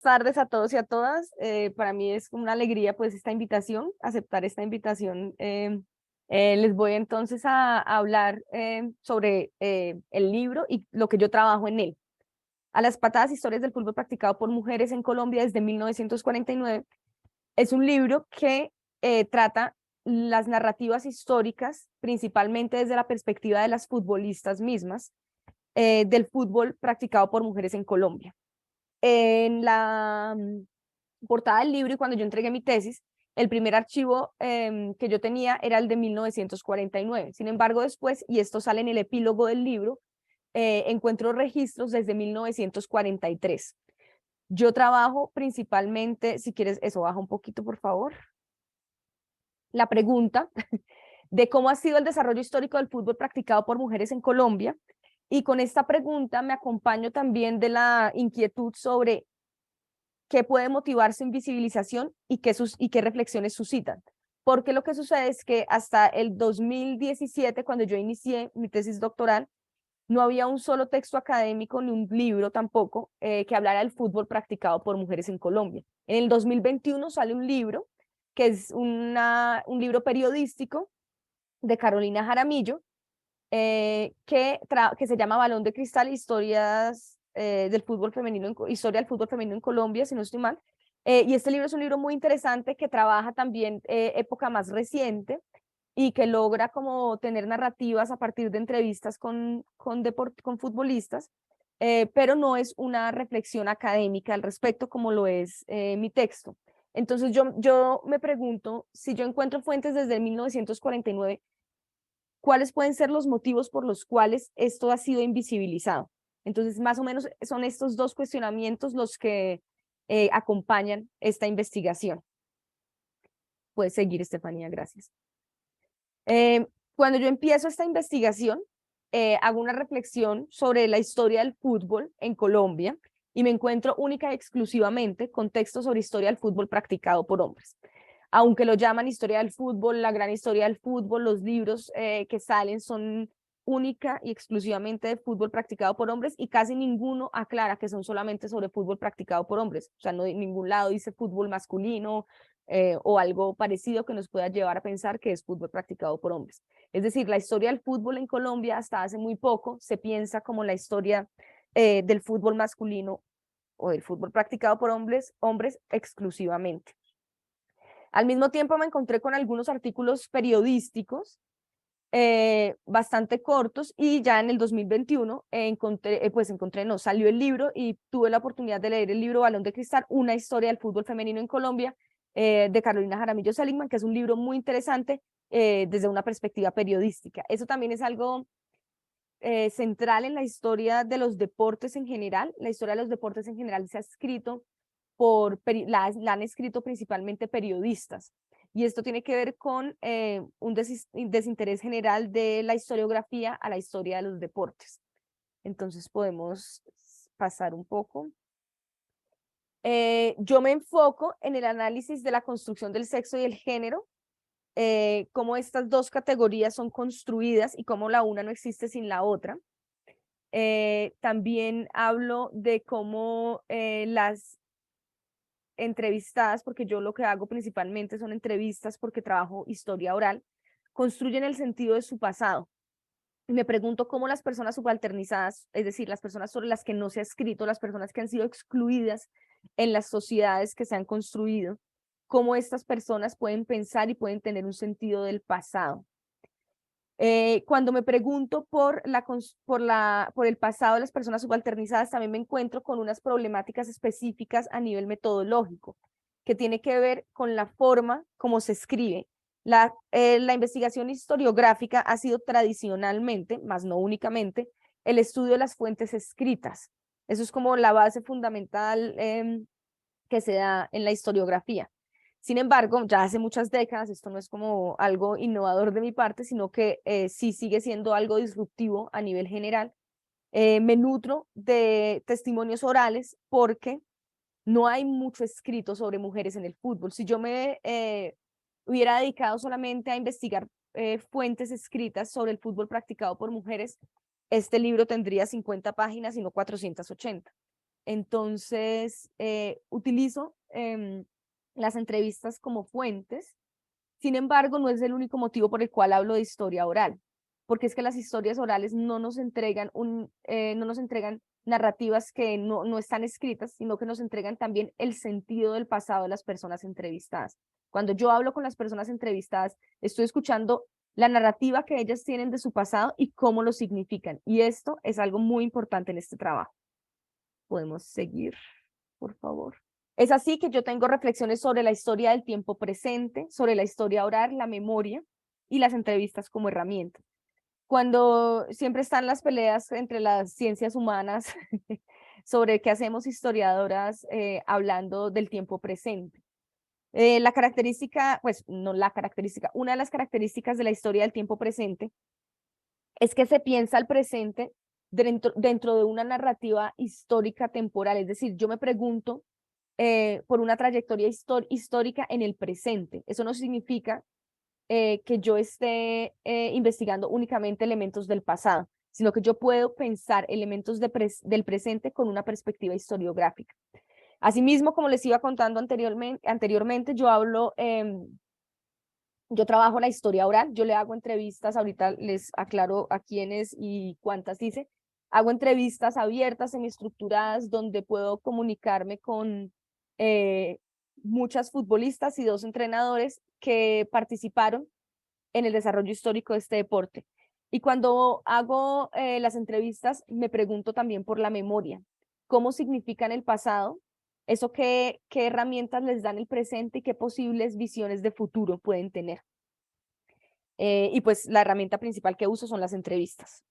tardes a todos y a todas. Para mí es una alegría pues esta invitación, aceptar esta invitación. Les voy entonces a hablar sobre el libro y lo que yo trabajo en él. A las patadas, historias del fútbol practicado por mujeres en Colombia desde 1949. Es un libro que trata las narrativas históricas, principalmente desde la perspectiva de las futbolistas mismas, del fútbol practicado por mujeres en Colombia. En la portada del libro y cuando yo entregué mi tesis, el primer archivo que yo tenía era el de 1949. Sin embargo, después, y esto sale en el epílogo del libro, encuentro registros desde 1943. Yo trabajo principalmente, si quieres, eso baja un poquito, por favor. La pregunta de cómo ha sido el desarrollo histórico del fútbol practicado por mujeres en Colombia. Y con esta pregunta me acompaño también de la inquietud sobre qué puede motivar su invisibilización y qué reflexiones suscitan. Porque lo que sucede es que hasta el 2017, cuando yo inicié mi tesis doctoral, no había un solo texto académico ni un libro tampoco que hablara del fútbol practicado por mujeres en Colombia. En el 2021 sale un libro, que es un libro periodístico de Carolina Jaramillo, que se llama Balón de Cristal, historias del fútbol femenino, historia del fútbol femenino en Colombia, si no estoy mal. Y este libro es un libro muy interesante que trabaja también época más reciente y que logra como tener narrativas a partir de entrevistas con futbolistas, pero no es una reflexión académica al respecto como lo es mi texto. Entonces yo me pregunto, si yo encuentro fuentes desde 1949, ¿cuáles pueden ser los motivos por los cuales esto ha sido invisibilizado? Entonces, más o menos son estos dos cuestionamientos los que acompañan esta investigación. Puedes seguir, Estefanía, gracias. Cuando yo empiezo esta investigación, hago una reflexión sobre la historia del fútbol en Colombia y me encuentro única y exclusivamente con textos sobre historia del fútbol practicado por hombres. Aunque lo llaman historia del fútbol, la gran historia del fútbol, los libros que salen son única y exclusivamente de fútbol practicado por hombres y casi ninguno aclara que son solamente sobre fútbol practicado por hombres. O sea, no en ningún lado dice fútbol masculino o algo parecido que nos pueda llevar a pensar que es fútbol practicado por hombres. Es decir, la historia del fútbol en Colombia hasta hace muy poco se piensa como la historia del fútbol masculino o del fútbol practicado por hombres exclusivamente. Al mismo tiempo me encontré con algunos artículos periodísticos bastante cortos y ya en el 2021 salió el libro y tuve la oportunidad de leer el libro Balón de Cristal, una historia del fútbol femenino en Colombia, de Carolina Jaramillo Seligman, que es un libro muy interesante desde una perspectiva periodística. Eso también es algo central en la historia de los deportes en general. La historia de los deportes en general se ha escrito la han escrito principalmente periodistas. Y esto tiene que ver con un desinterés general de la historiografía a la historia de los deportes. Entonces podemos pasar un poco. Yo me enfoco en el análisis de la construcción del sexo y el género, cómo estas dos categorías son construidas y cómo la una no existe sin la otra. También hablo de cómo las entrevistadas, porque yo lo que hago principalmente son entrevistas porque trabajo historia oral, construyen el sentido de su pasado. Y me pregunto cómo las personas subalternizadas, es decir, las personas sobre las que no se ha escrito, las personas que han sido excluidas en las sociedades que se han construido, cómo estas personas pueden pensar y pueden tener un sentido del pasado. Cuando me pregunto por el pasado de las personas subalternizadas, también me encuentro con unas problemáticas específicas a nivel metodológico, que tiene que ver con la forma como se escribe. La investigación historiográfica ha sido tradicionalmente, más no únicamente, el estudio de las fuentes escritas. Eso es como la base fundamental que se da en la historiografía. Sin embargo, ya hace muchas décadas, esto no es como algo innovador de mi parte, sino que sí sigue siendo algo disruptivo a nivel general. Me nutro de testimonios orales porque no hay mucho escrito sobre mujeres en el fútbol. Si yo me hubiera dedicado solamente a investigar fuentes escritas sobre el fútbol practicado por mujeres, este libro tendría 50 páginas y no 480. Entonces, utilizo las entrevistas como fuentes. Sin embargo, no es el único motivo por el cual hablo de historia oral, porque es que las historias orales no nos entregan, no nos entregan narrativas que no están escritas, sino que nos entregan también el sentido del pasado de las personas entrevistadas. Cuando yo hablo con las personas entrevistadas, estoy escuchando la narrativa que ellas tienen de su pasado y cómo lo significan. Y esto es algo muy importante en este trabajo. Podemos seguir, por favor. Es así que yo tengo reflexiones sobre la historia del tiempo presente, sobre la historia oral, la memoria y las entrevistas como herramientas. Cuando siempre están las peleas entre las ciencias humanas sobre qué hacemos historiadoras hablando del tiempo presente. La característica, pues no la característica, una de las características de la historia del tiempo presente es que se piensa el presente dentro de una narrativa histórica temporal. Es decir, yo me pregunto por una trayectoria histórica en el presente. Eso no significa que yo esté investigando únicamente elementos del pasado, sino que yo puedo pensar elementos del presente con una perspectiva historiográfica. Asimismo, como les iba contando anteriormente yo trabajo la historia oral, yo le hago entrevistas, ahorita les aclaro a quiénes y cuántas hice, hago entrevistas abiertas, semiestructuradas, donde puedo comunicarme con muchas futbolistas y 2 entrenadores que participaron en el desarrollo histórico de este deporte. Y cuando hago las entrevistas, me pregunto también por la memoria, cómo significan el pasado, eso qué herramientas les dan el presente y qué posibles visiones de futuro pueden tener. Y pues la herramienta principal que uso son las entrevistas.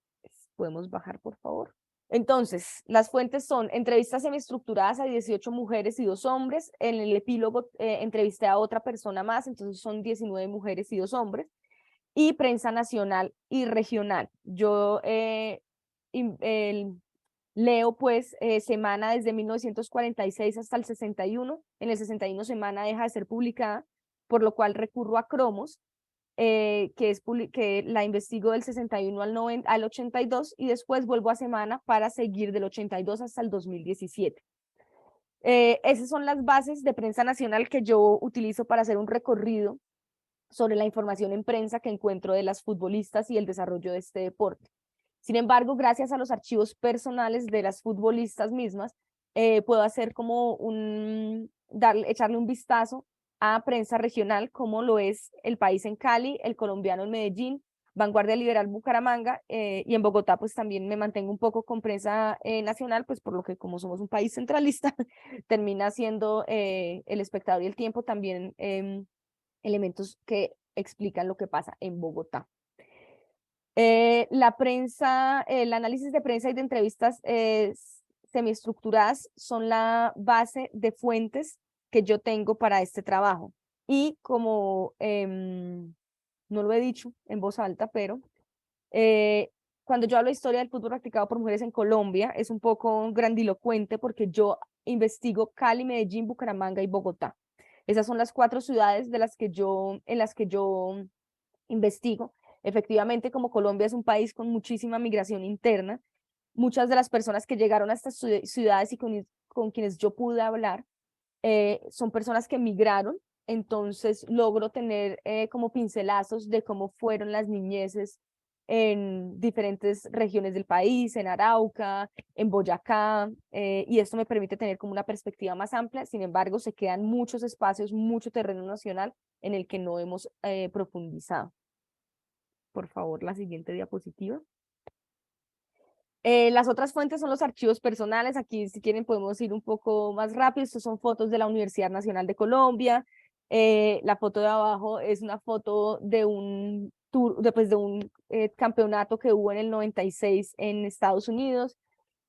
Podemos bajar, por favor. Entonces, las fuentes son entrevistas semiestructuradas a 18 mujeres y 2 hombres. En el epílogo entrevisté a otra persona más, entonces son 19 mujeres y 2 hombres. Y prensa nacional y regional. Yo leo pues Semana desde 1946 hasta el 61. En el 61 Semana deja de ser publicada, por lo cual recurro a Cromos, que la investigo del 61 al 82 y después vuelvo a Semana para seguir del 82 hasta el 2017. Esas son las bases de prensa nacional que yo utilizo para hacer un recorrido sobre la información en prensa que encuentro de las futbolistas y el desarrollo de este deporte. Sin embargo, gracias a los archivos personales de las futbolistas mismas, puedo hacer como echarle un vistazo a prensa regional, como lo es El País en Cali, El Colombiano en Medellín, Vanguardia Liberal Bucaramanga, y en Bogotá pues también me mantengo un poco con prensa nacional, pues por lo que como somos un país centralista, termina siendo El Espectador y El Tiempo también elementos que explican lo que pasa en Bogotá. La prensa, el análisis de prensa y de entrevistas semiestructuradas son la base de fuentes que yo tengo para este trabajo. Y como no lo he dicho en voz alta, pero cuando yo hablo de historia del fútbol practicado por mujeres en Colombia, es un poco grandilocuente porque yo investigo Cali, Medellín, Bucaramanga y Bogotá. Esas son las 4 ciudades en las que yo investigo. Efectivamente, como Colombia es un país con muchísima migración interna, muchas de las personas que llegaron a estas ciudades y con quienes yo pude hablar son personas que migraron, entonces logro tener como pincelazos de cómo fueron las niñeces en diferentes regiones del país, en Arauca, en Boyacá, y esto me permite tener como una perspectiva más amplia. Sin embargo, se quedan muchos espacios, mucho terreno nacional en el que no hemos profundizado. Por favor, la siguiente diapositiva. Las otras fuentes son los archivos personales. Aquí, si quieren, podemos ir un poco más rápido. Estos son fotos de la Universidad Nacional de Colombia. La foto de abajo es una foto de un tour, de un campeonato que hubo en el 96 en Estados Unidos.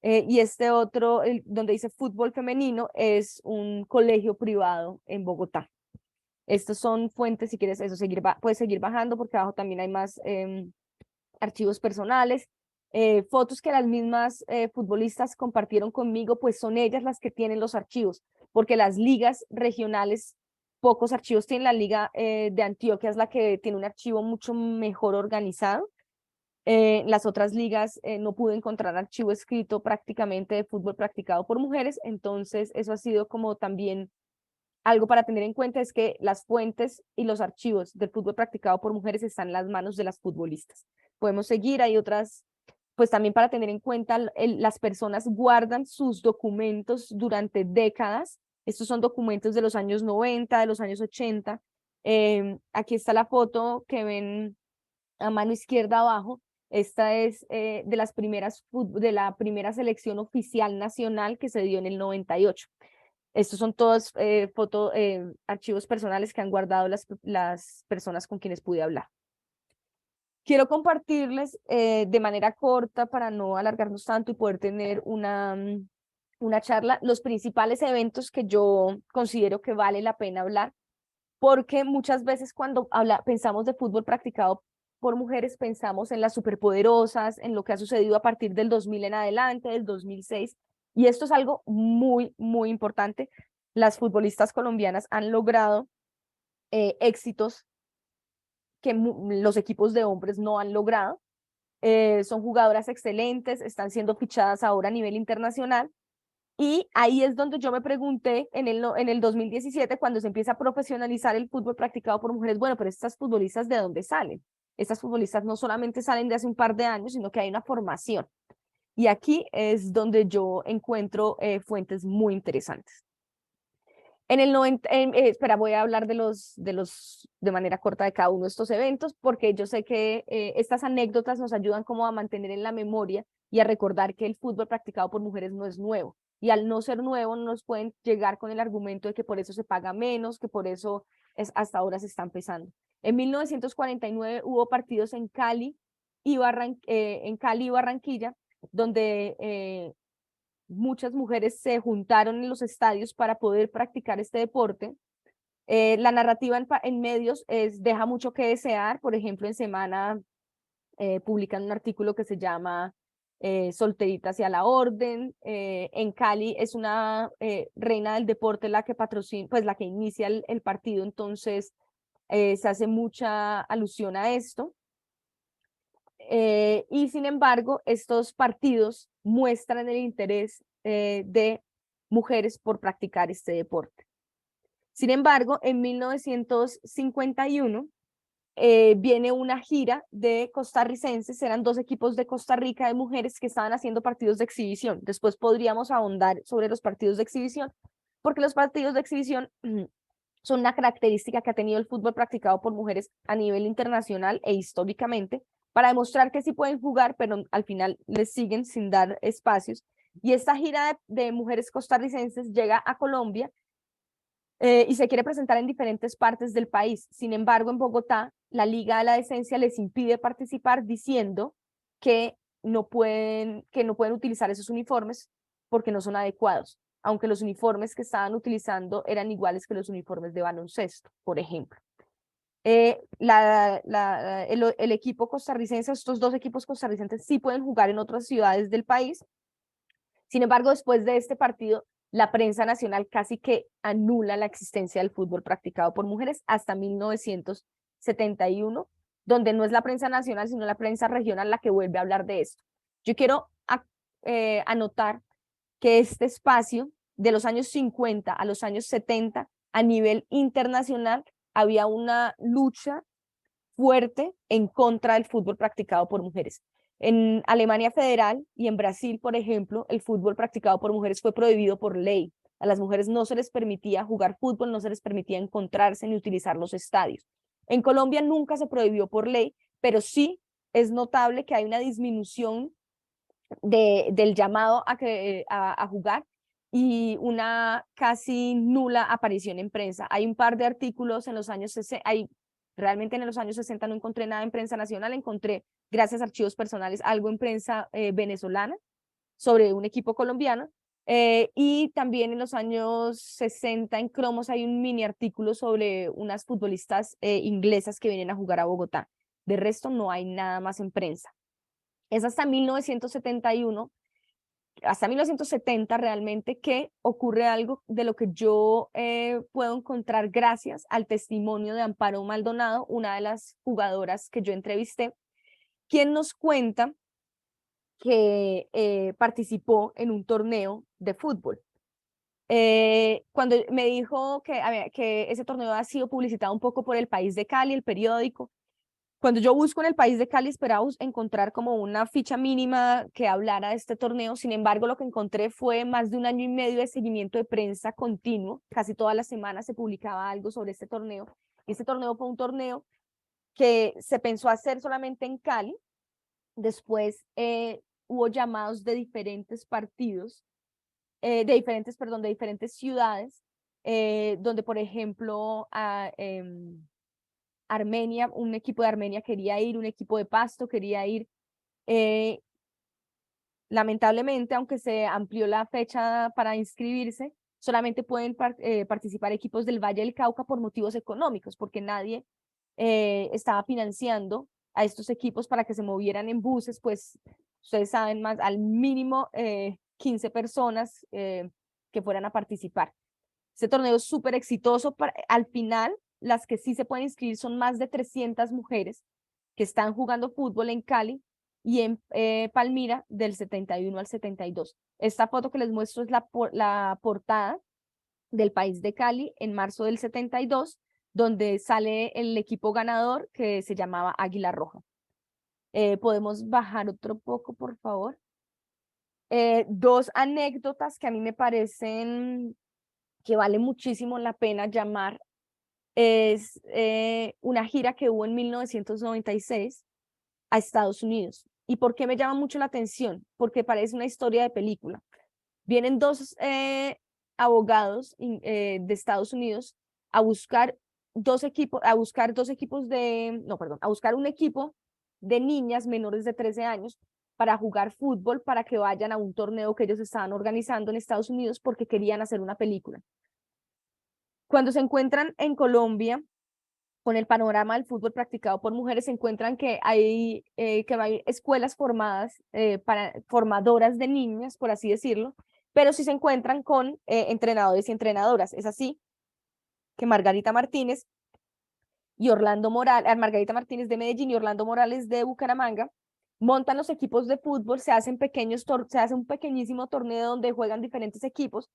Y este otro, donde dice fútbol femenino, es un colegio privado en Bogotá. Estos son fuentes, si quieres eso, puedes seguir bajando porque abajo también hay más archivos personales. Fotos que las mismas futbolistas compartieron conmigo, pues son ellas las que tienen los archivos, porque las ligas regionales, pocos archivos tienen. La liga de Antioquia es la que tiene un archivo mucho mejor organizado. Las otras ligas no pude encontrar archivo escrito prácticamente de fútbol practicado por mujeres, entonces eso ha sido como también algo para tener en cuenta, es que las fuentes y los archivos del fútbol practicado por mujeres están en las manos de las futbolistas. Podemos seguir, hay otras, pues también para tener en cuenta, las personas guardan sus documentos durante décadas. Estos son documentos de los años 90, de los años 80. Aquí está la foto que ven a mano izquierda abajo. Esta es de las primeras de la primera selección oficial nacional que se dio en el 98. Estos son todos archivos personales que han guardado las personas con quienes pude hablar. Quiero compartirles de manera corta para no alargarnos tanto y poder tener una charla, los principales eventos que yo considero que vale la pena hablar, porque muchas veces cuando pensamos de fútbol practicado por mujeres, pensamos en las superpoderosas, en lo que ha sucedido a partir del 2000 en adelante, del 2006, y esto es algo muy, muy importante. Las futbolistas colombianas han logrado éxitos que los equipos de hombres no han logrado. Son jugadoras excelentes, están siendo fichadas ahora a nivel internacional. Y ahí es donde yo me pregunté en el 2017, cuando se empieza a profesionalizar el fútbol practicado por mujeres, bueno, pero estas futbolistas, ¿de dónde salen? Estas futbolistas no solamente salen de hace un par de años, sino que hay una formación. Y aquí es donde yo encuentro fuentes muy interesantes. En el 90, espera, voy a hablar de manera corta de cada uno de estos eventos, porque yo sé que estas anécdotas nos ayudan como a mantener en la memoria y a recordar que el fútbol practicado por mujeres no es nuevo. Y al no ser nuevo, no nos pueden llegar con el argumento de que por eso se paga menos, que por eso hasta ahora se está empezando. En 1949 hubo partidos en Cali y Barranquilla, donde muchas mujeres se juntaron en los estadios para poder practicar este deporte. La narrativa en medios deja mucho que desear. Por ejemplo, en Semana publican un artículo que se llama Solteritas y a la orden. En Cali es una reina del deporte la que patrocina, pues la que inicia el partido, entonces se hace mucha alusión a esto. Y sin embargo, estos partidos muestran el interés de mujeres por practicar este deporte. Sin embargo, en 1951 viene una gira de costarricenses, eran dos equipos de Costa Rica de mujeres que estaban haciendo partidos de exhibición. Después podríamos ahondar sobre los partidos de exhibición, porque los partidos de exhibición son una característica que ha tenido el fútbol practicado por mujeres a nivel internacional e históricamente, para demostrar que sí pueden jugar, pero al final les siguen sin dar espacios. Y esta gira de mujeres costarricenses llega a Colombia y se quiere presentar en diferentes partes del país. Sin embargo, en Bogotá, la Liga de la Decencia les impide participar diciendo que no pueden utilizar esos uniformes porque no son adecuados, aunque los uniformes que estaban utilizando eran iguales que los uniformes de baloncesto, por ejemplo. El equipo costarricense, estos dos equipos costarricenses sí pueden jugar en otras ciudades del país. Sin embargo, después de este partido, la prensa nacional casi que anula la existencia del fútbol practicado por mujeres hasta 1971, donde no es la prensa nacional, sino la prensa regional la que vuelve a hablar de esto. Yo quiero anotar que este espacio de los años 50 a los años 70 a nivel internacional había una lucha fuerte en contra del fútbol practicado por mujeres. En Alemania Federal y en Brasil, por ejemplo, el fútbol practicado por mujeres fue prohibido por ley. A las mujeres no se les permitía jugar fútbol, no se les permitía encontrarse ni utilizar los estadios. En Colombia nunca se prohibió por ley, pero sí es notable que hay una disminución del llamado a jugar y una casi nula aparición en prensa. Hay un par de artículos en los años 60, realmente en los años 60 no encontré nada en prensa nacional, encontré, gracias a archivos personales, algo en prensa venezolana sobre un equipo colombiano. Y también en los años 60 en Cromos hay un mini artículo sobre unas futbolistas inglesas que vienen a jugar a Bogotá. De resto no hay nada más en prensa. Es hasta 1971, hasta 1970 realmente, que ocurre algo de lo que yo puedo encontrar gracias al testimonio de Amparo Maldonado, una de las jugadoras que yo entrevisté. ¿quién nos cuenta que participó en un torneo de fútbol? Cuando me dijo que ese torneo ha sido publicitado un poco por El País de Cali, el periódico, cuando yo busco en El País de Cali esperaba encontrar como una ficha mínima que hablara de este torneo. Sin embargo, lo que encontré fue más de 1 año y medio de seguimiento de prensa continuo. Casi todas las semanas se publicaba algo sobre este torneo. Y este torneo fue un torneo que se pensó hacer solamente en Cali. Después hubo llamados de diferentes partidos, de diferentes ciudades, donde, por ejemplo, Armenia, un equipo de Armenia quería ir, un equipo de Pasto quería ir. Lamentablemente, aunque se amplió la fecha para inscribirse, solamente pueden participar equipos del Valle del Cauca por motivos económicos, porque nadie estaba financiando a estos equipos para que se movieran en buses. Pues ustedes saben, más al mínimo 15 personas que fueran a participar. Este torneo es súper exitoso. Al final, las que sí se pueden inscribir son más de 300 mujeres que están jugando fútbol en Cali y en Palmira del 71 al 72. Esta foto que les muestro es la portada del País de Cali en marzo del 72, donde sale el equipo ganador que se llamaba Águila Roja. ¿Podemos bajar otro poco, por favor? Dos anécdotas que a mí me parecen que vale muchísimo la pena llamar es una gira que hubo en 1996 a Estados Unidos. ¿Y por qué me llama mucho la atención? Porque parece una historia de película. Vienen dos abogados de Estados Unidos a buscar a buscar un equipo de niñas menores de 13 años para jugar fútbol, para que vayan a un torneo que ellos estaban organizando en Estados Unidos porque querían hacer una película. Cuando se encuentran en Colombia con el panorama del fútbol practicado por mujeres, se encuentran que hay escuelas formadoras de niñas, por así decirlo, pero sí se encuentran con entrenadores y entrenadoras. Es así que Margarita Martínez y Orlando Morales, Margarita Martínez de Medellín y Orlando Morales de Bucaramanga, montan los equipos de fútbol. Se hace un pequeñísimo torneo donde juegan diferentes equipos.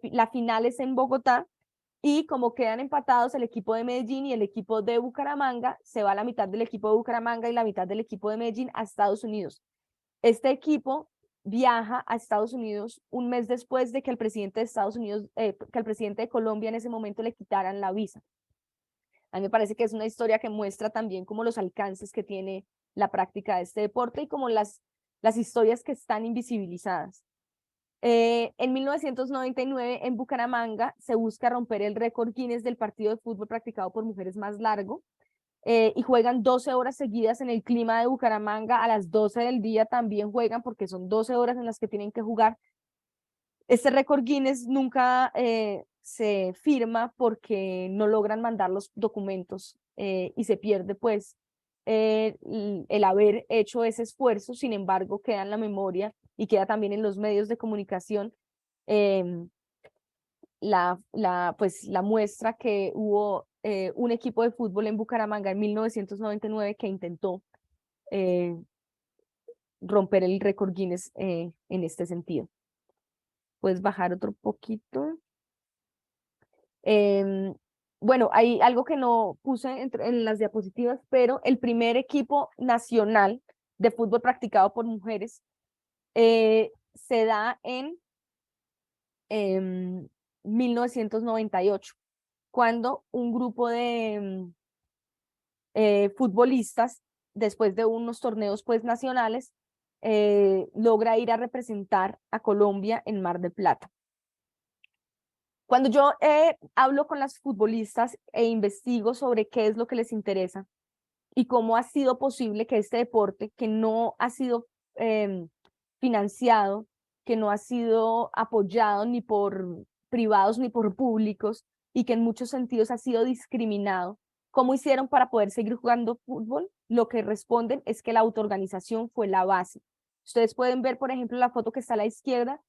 La final es en Bogotá. Y como quedan empatados el equipo de Medellín y el equipo de Bucaramanga, se va la mitad del equipo de Bucaramanga y la mitad del equipo de Medellín a Estados Unidos. Este equipo viaja a Estados Unidos un mes después de que el presidente de Estados Unidos, que el presidente de Colombia en ese momento le quitaran la visa. A mí me parece que es una historia que muestra también como los alcances que tiene la práctica de este deporte y como las historias que están invisibilizadas. En 1999, en Bucaramanga, se busca romper el récord Guinness del partido de fútbol practicado por mujeres más largo, y juegan 12 horas seguidas en el clima de Bucaramanga. A las 12 del día también juegan porque son 12 horas en las que tienen que jugar. Este récord Guinness nunca se firma porque no logran mandar los documentos, y se pierde pues el haber hecho ese esfuerzo. Sin embargo, queda en la memoria y queda también en los medios de comunicación em, pues, la muestra que hubo un equipo de fútbol en Bucaramanga en 1999 que intentó romper el récord Guinness en este sentido. Puedes bajar otro poquito. Bueno, hay algo que no puse en las diapositivas, pero el primer equipo nacional de fútbol practicado por mujeres se da en 1998, cuando un grupo de futbolistas, después de unos torneos pues nacionales, logra ir a representar a Colombia en Mar del Plata. Cuando yo hablo con las futbolistas e investigo sobre qué es lo que les interesa y cómo ha sido posible que este deporte, que no ha sido financiado, que no ha sido apoyado ni por privados ni por públicos, y que en muchos sentidos ha sido discriminado, ¿cómo hicieron para poder seguir jugando fútbol? Lo que responden es que la autoorganización fue la base. Ustedes pueden ver, por ejemplo, la foto que está a la izquierda.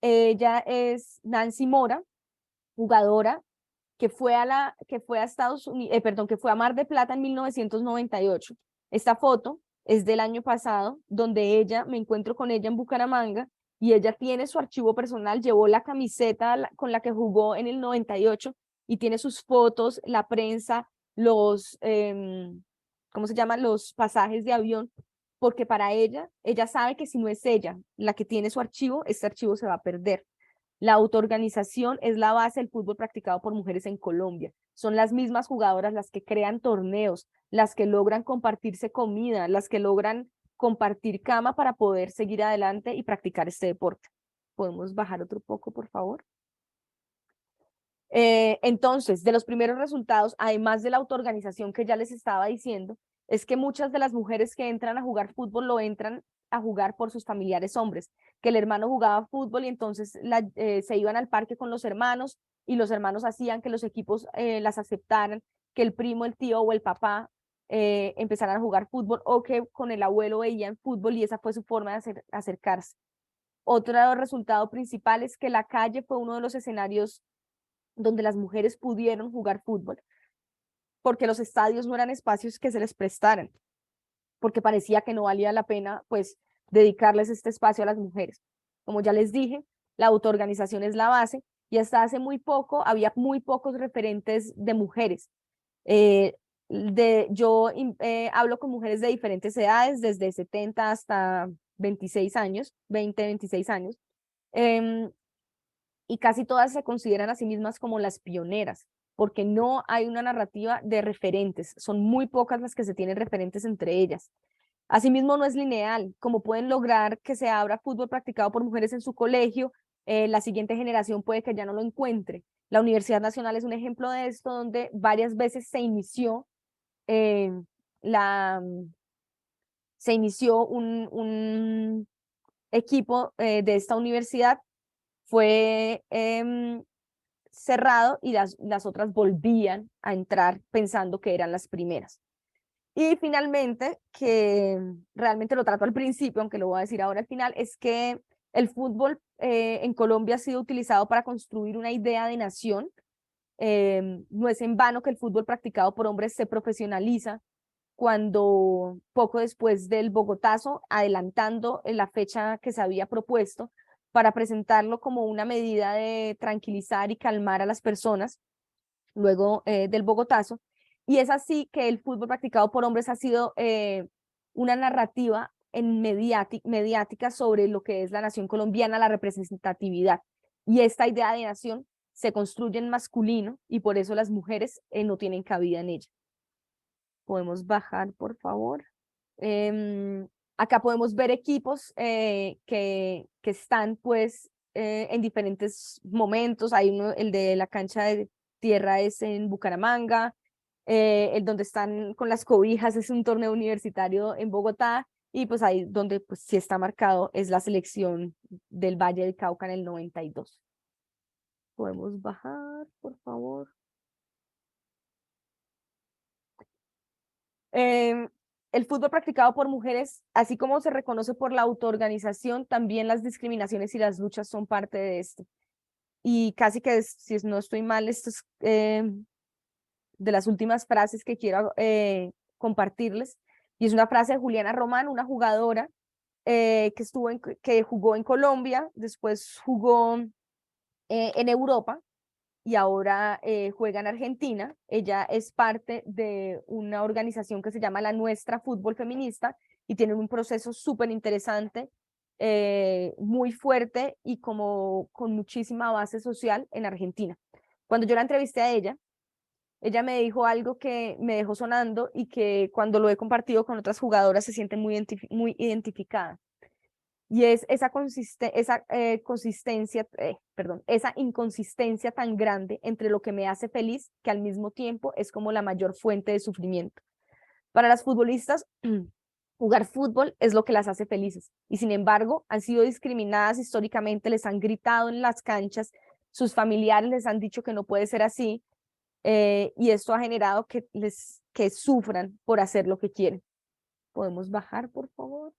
Ella es Nancy Mora, jugadora que fue a Estados Unidos, que fue a Mar de Plata en 1998. Esta foto es del año pasado, donde me encuentro con ella en Bucaramanga y ella tiene su archivo personal, llevó la camiseta con la que jugó en el 98 y tiene sus fotos, la prensa, ¿cómo se llama? Los pasajes de avión, porque para ella sabe que si no es ella la que tiene su archivo, este archivo se va a perder. La autoorganización es la base del fútbol practicado por mujeres en Colombia. Son las mismas jugadoras las que crean torneos, las que logran compartirse comida, las que logran compartir cama para poder seguir adelante y practicar este deporte. ¿Podemos bajar otro poco, por favor? Entonces, de los primeros resultados, además de la autoorganización que ya les estaba diciendo, es que muchas de las mujeres que entran a jugar fútbol lo entran a jugar por sus familiares hombres, que el hermano jugaba fútbol y entonces se iban al parque con los hermanos y los hermanos hacían que los equipos las aceptaran, que el primo, el tío o el papá empezaran a jugar fútbol o que con el abuelo veían fútbol y esa fue su forma de acercarse. Otro resultado principal es que la calle fue uno de los escenarios donde las mujeres pudieron jugar fútbol, porque los estadios no eran espacios que se les prestaran, porque parecía que no valía la pena pues dedicarles este espacio a las mujeres. Como ya les dije, la autoorganización es la base y hasta hace muy poco había muy pocos referentes de mujeres. Yo hablo con mujeres de diferentes edades, desde 70 hasta 26 años, 20, 26 años, y casi todas se consideran a sí mismas como las pioneras, porque no hay una narrativa de referentes, son muy pocas las que se tienen referentes entre ellas. Asimismo, no es lineal, como pueden lograr que se abra fútbol practicado por mujeres en su colegio, la siguiente generación puede que ya no lo encuentre. La Universidad Nacional es un ejemplo de esto, donde varias veces eh, la, se inició un equipo de esta universidad, fue cerrado y las otras volvían a entrar pensando que eran las primeras. Y finalmente, que realmente lo trato al principio, aunque lo voy a decir ahora al final, es que el fútbol en Colombia ha sido utilizado para construir una idea de nación. No es en vano que el fútbol practicado por hombres se profesionaliza cuando poco después del Bogotazo, adelantando la fecha que se había propuesto para presentarlo como una medida de tranquilizar y calmar a las personas luego del Bogotazo. Y es así que el fútbol practicado por hombres ha sido una narrativa mediática sobre lo que es la nación colombiana, la representatividad. Y esta idea de nación se construye en masculino y por eso las mujeres no tienen cabida en ella. Podemos bajar, por favor. Acá podemos ver equipos que están pues en diferentes momentos. Hay uno, el de la cancha de tierra es en Bucaramanga, el donde están con las cobijas es un torneo universitario en Bogotá y pues ahí donde pues sí está marcado es la selección del Valle del Cauca en el 92. Podemos bajar, por favor. Eh, el fútbol practicado por mujeres, así como se reconoce por la autoorganización, también las discriminaciones y las luchas son parte de esto. Y casi que, si no estoy mal, esto es de las últimas frases que quiero compartirles. Y es una frase de Juliana Román, una jugadora que jugó en Colombia, después jugó en Europa y ahora juega en Argentina. Ella es parte de una organización que se llama La Nuestra Fútbol Feminista y tienen un proceso súper interesante, muy fuerte y como con muchísima base social en Argentina. Cuando yo la entrevisté a ella me dijo algo que me dejó sonando y que cuando lo he compartido con otras jugadoras se siente muy identificada. Y es esa inconsistencia tan grande entre lo que me hace feliz, que al mismo tiempo es como la mayor fuente de sufrimiento. Para las futbolistas, jugar fútbol es lo que las hace felices. Y sin embargo, han sido discriminadas históricamente, les han gritado en las canchas, sus familiares les han dicho que no puede ser así, y esto ha generado que sufran por hacer lo que quieren. ¿Podemos bajar, por favor?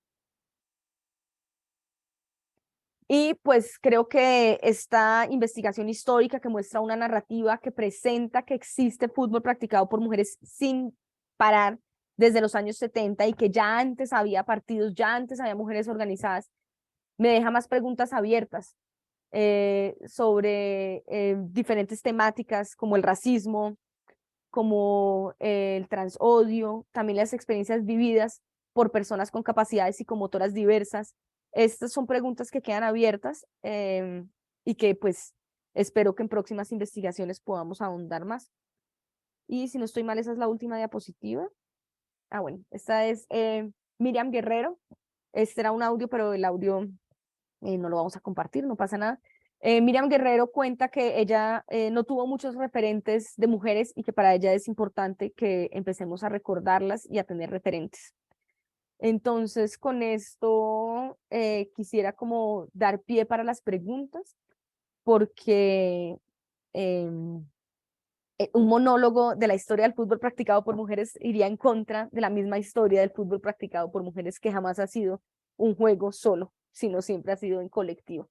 Y pues creo que esta investigación histórica que muestra una narrativa que presenta que existe fútbol practicado por mujeres sin parar, desde los años 70 y que ya antes había partidos, ya antes había mujeres organizadas, me deja más preguntas abiertas sobre diferentes temáticas como el racismo, como el transodio, también las experiencias vividas por personas con capacidades psicomotoras diversas. Estas son preguntas que quedan abiertas y que pues espero que en próximas investigaciones podamos ahondar más. Y si no estoy mal, esa es la última diapositiva. Ah, bueno, esta es Miriam Guerrero. Este era un audio, pero el audio no lo vamos a compartir, no pasa nada. Miriam Guerrero cuenta que ella no tuvo muchos referentes de mujeres y que para ella es importante que empecemos a recordarlas y a tener referentes. Entonces, con esto quisiera como dar pie para las preguntas, porque un monólogo de la historia del fútbol practicado por mujeres iría en contra de la misma historia del fútbol practicado por mujeres, que jamás ha sido un juego solo, sino siempre ha sido en colectivo.